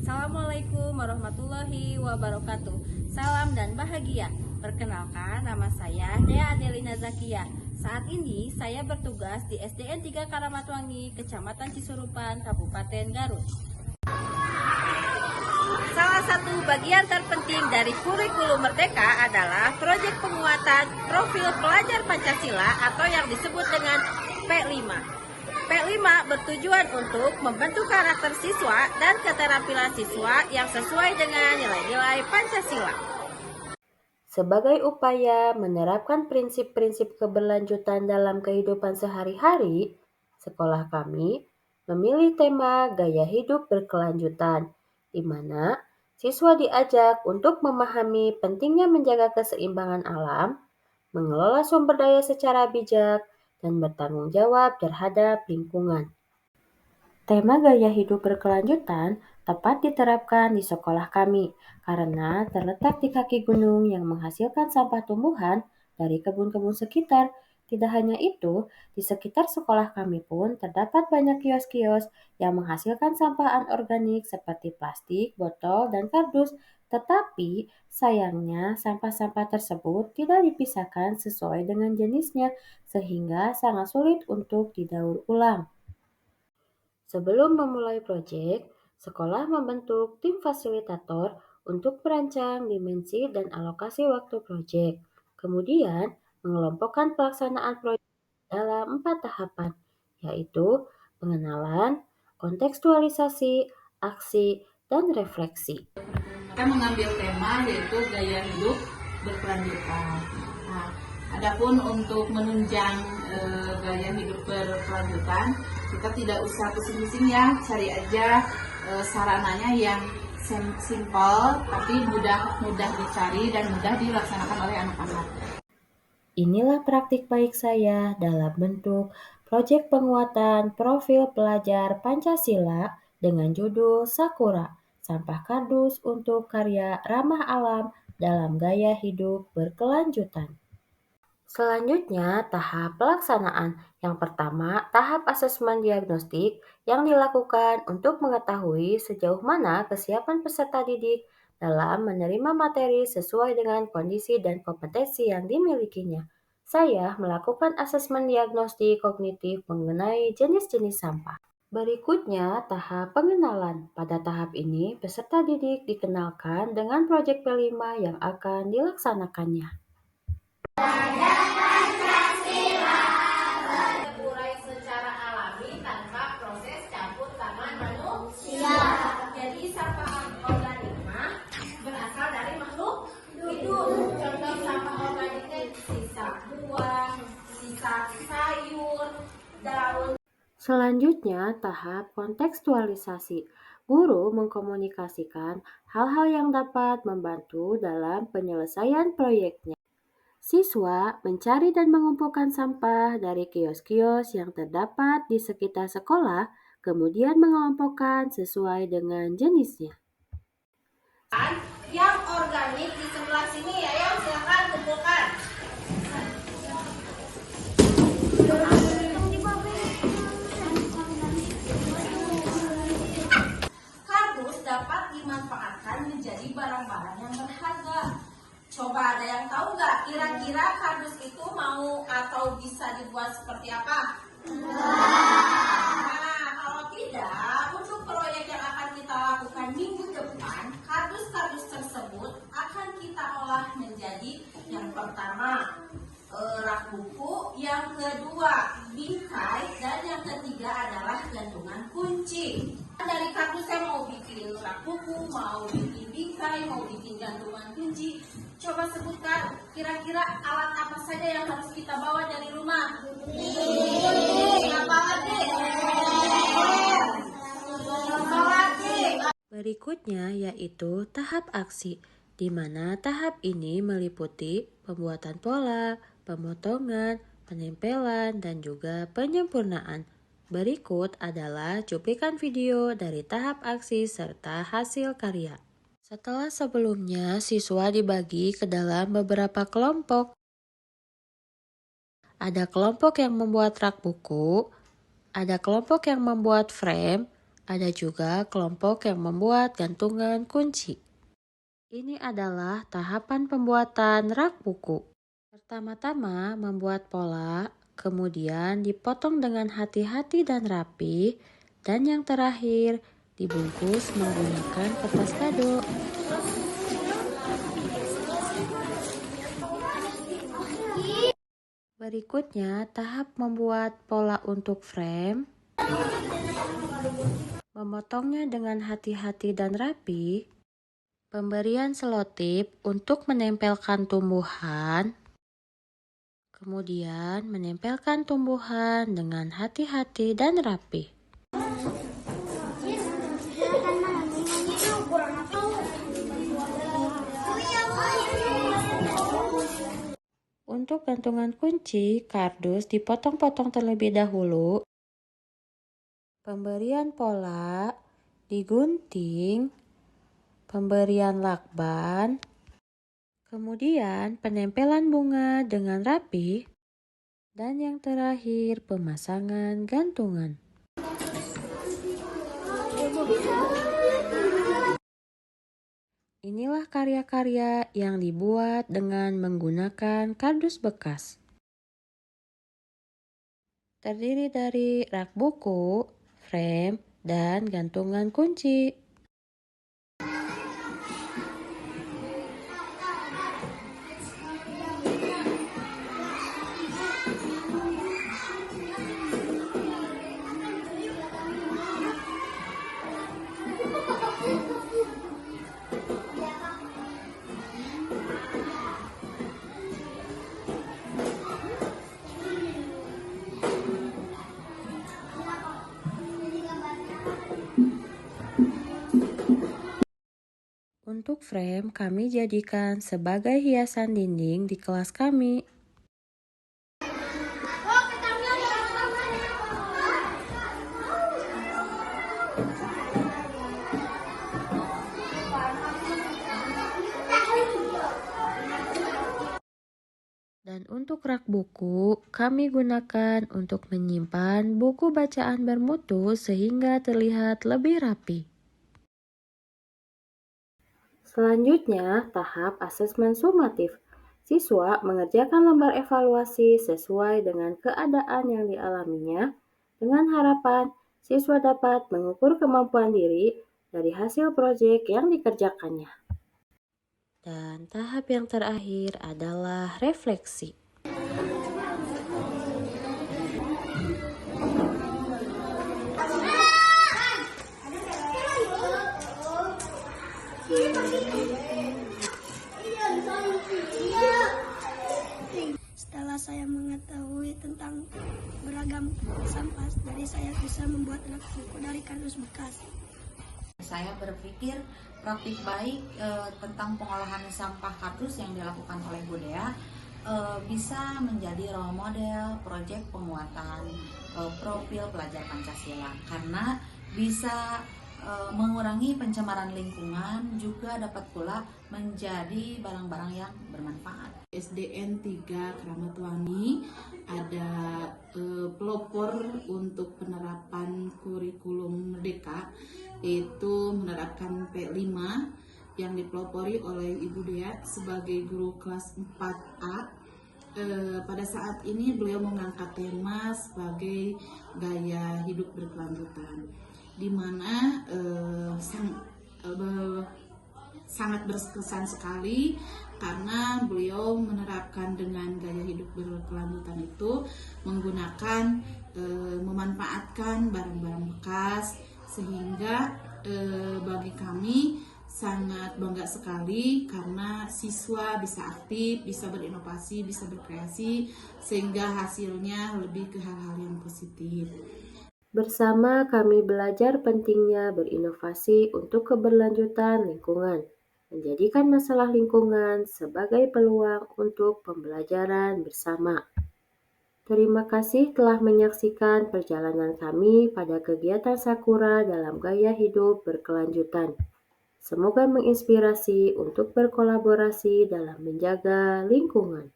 Assalamualaikum warahmatullahi wabarakatuh. Salam dan bahagia. Perkenalkan, nama saya Dea Adelina Zakia. Saat ini saya bertugas di SDN 3 Karamatwangi, Kecamatan Cisurupan, Kabupaten Garut. Salah satu bagian terpenting dari kurikulum Merdeka adalah proyek penguatan profil pelajar Pancasila atau yang disebut dengan P5. P5 bertujuan untuk membentuk karakter siswa dan keterampilan siswa yang sesuai dengan nilai-nilai Pancasila. Sebagai upaya menerapkan prinsip-prinsip keberlanjutan dalam kehidupan sehari-hari, sekolah kami memilih tema gaya hidup berkelanjutan, di mana siswa diajak untuk memahami pentingnya menjaga keseimbangan alam, mengelola sumber daya secara bijak, dan bertanggung jawab terhadap lingkungan. Tema gaya hidup berkelanjutan tepat diterapkan di sekolah kami karena terletak di kaki gunung yang menghasilkan sampah tumbuhan dari kebun-kebun sekitar. Tidak hanya itu, di sekitar sekolah kami pun terdapat banyak kios-kios yang menghasilkan sampah anorganik seperti plastik, botol, dan kardus. Tetapi sayangnya sampah-sampah tersebut tidak dipisahkan sesuai dengan jenisnya sehingga sangat sulit untuk didaur ulang. Sebelum memulai proyek, sekolah membentuk tim fasilitator untuk merancang dimensi dan alokasi waktu proyek. Kemudian, mengelompokkan pelaksanaan proyek dalam 4 tahapan, yaitu pengenalan, kontekstualisasi, aksi, dan refleksi. Kita mengambil tema yaitu gaya hidup berkelanjutan. Nah, adapun untuk menunjang gaya hidup berkelanjutan, kita tidak usah pusing-pusing ya, cari aja sarananya yang simple tapi mudah dicari dan mudah dilaksanakan oleh anak-anak. Inilah praktik baik saya dalam bentuk proyek penguatan profil pelajar Pancasila dengan judul Sakura, sampah kardus untuk karya ramah alam dalam gaya hidup berkelanjutan. Selanjutnya, tahap pelaksanaan. Yang pertama, tahap asesmen diagnostik yang dilakukan untuk mengetahui sejauh mana kesiapan peserta didik dalam menerima materi sesuai dengan kondisi dan kompetensi yang dimilikinya. Saya melakukan asesmen diagnostik kognitif mengenai jenis-jenis sampah. Berikutnya, tahap pengenalan. Pada tahap ini, peserta didik dikenalkan dengan proyek P5 yang akan dilaksanakannya. Terurai secara alami tanpa proses campur tangan manusia. Jadi sampah organik berasal dari makhluk hidup. Contoh sampah organiknya sisa buah, sisa sayur, daun. Selanjutnya, tahap kontekstualisasi. Guru mengkomunikasikan hal-hal yang dapat membantu dalam penyelesaian proyeknya. Siswa mencari dan mengumpulkan sampah dari kios-kios yang terdapat di sekitar sekolah, kemudian mengelompokkan sesuai dengan jenisnya. Yang organik di sebelah sini ya, silakan kumpulkan. Kardus dapat dimanfaatkan menjadi barang-barang yang berharga. Coba ada yang tahu nggak kira-kira kardus itu mau atau bisa dibuat seperti apa? Nah, kalau tidak, untuk proyek yang akan kita lakukan minggu depan, kardus-kardus tersebut akan kita olah menjadi yang pertama rak buku, yang kedua bingkai, dan yang ketiga adalah gantungan kunci. Dari kardus saya mau bikin rak buku, mau bikin bingkai, mau bikin gantungan kunci. Coba sebutkan kira-kira alat apa saja yang harus kita bawa dari rumah. Berikutnya yaitu tahap aksi, di mana tahap ini meliputi pembuatan pola, pemotongan, penempelan, dan juga penyempurnaan. Berikut adalah cuplikan video dari tahap aksi serta hasil karya. Setelah sebelumnya, siswa dibagi ke dalam beberapa kelompok. Ada kelompok yang membuat rak buku, ada kelompok yang membuat frame, Ada juga kelompok yang membuat gantungan kunci. Ini adalah tahapan pembuatan rak buku. Pertama-tama membuat pola, kemudian dipotong dengan hati-hati dan rapi, dan yang terakhir dibungkus menggunakan kertas kado. Berikutnya, tahap membuat pola untuk frame. Memotongnya dengan hati-hati dan rapi. Pemberian selotip untuk menempelkan tumbuhan. Kemudian menempelkan tumbuhan dengan hati-hati dan rapi. Untuk gantungan kunci, kardus dipotong-potong terlebih dahulu. Pemberian pola, digunting, pemberian lakban, kemudian penempelan bunga dengan rapi, dan yang terakhir pemasangan gantungan. Inilah karya-karya yang dibuat dengan menggunakan kardus bekas. Terdiri dari rak buku, frame, dan gantungan kunci. Untuk frame, kami jadikan sebagai hiasan dinding di kelas kami. Dan untuk rak buku, kami gunakan untuk menyimpan buku bacaan bermutu sehingga terlihat lebih rapi. Selanjutnya, tahap asesmen sumatif. Siswa mengerjakan lembar evaluasi sesuai dengan keadaan yang dialaminya, dengan harapan siswa dapat mengukur kemampuan diri dari hasil proyek yang dikerjakannya. Dan tahap yang terakhir adalah refleksi. Setelah saya mengetahui tentang beragam sampah, jadi saya bisa membuat rak buku dari kardus bekas. Saya berpikir praktik baik tentang pengolahan sampah kardus yang dilakukan oleh Bu Dea bisa menjadi role model proyek penguatan profil pelajar Pancasila, karena bisa mengurangi pencemaran lingkungan, juga dapat pula menjadi barang-barang yang bermanfaat. SDN 3 Kramatwangi ada pelopor untuk penerapan kurikulum merdeka, yaitu menerapkan P5 yang dipelopori oleh Ibu Dea sebagai guru kelas 4A. Pada saat ini beliau mengangkat tema sebagai gaya hidup berkelanjutan, di mana sangat berkesan sekali karena beliau menerapkan dengan gaya hidup berkelanjutan itu menggunakan memanfaatkan barang-barang bekas, sehingga bagi kami sangat bangga sekali karena siswa bisa aktif, bisa berinovasi, bisa berkreasi, sehingga hasilnya lebih ke hal-hal yang positif. Bersama kami belajar pentingnya berinovasi untuk keberlanjutan lingkungan, menjadikan masalah lingkungan sebagai peluang untuk pembelajaran bersama. Terima kasih telah menyaksikan perjalanan kami pada kegiatan Sakura dalam gaya hidup berkelanjutan. Semoga menginspirasi untuk berkolaborasi dalam menjaga lingkungan.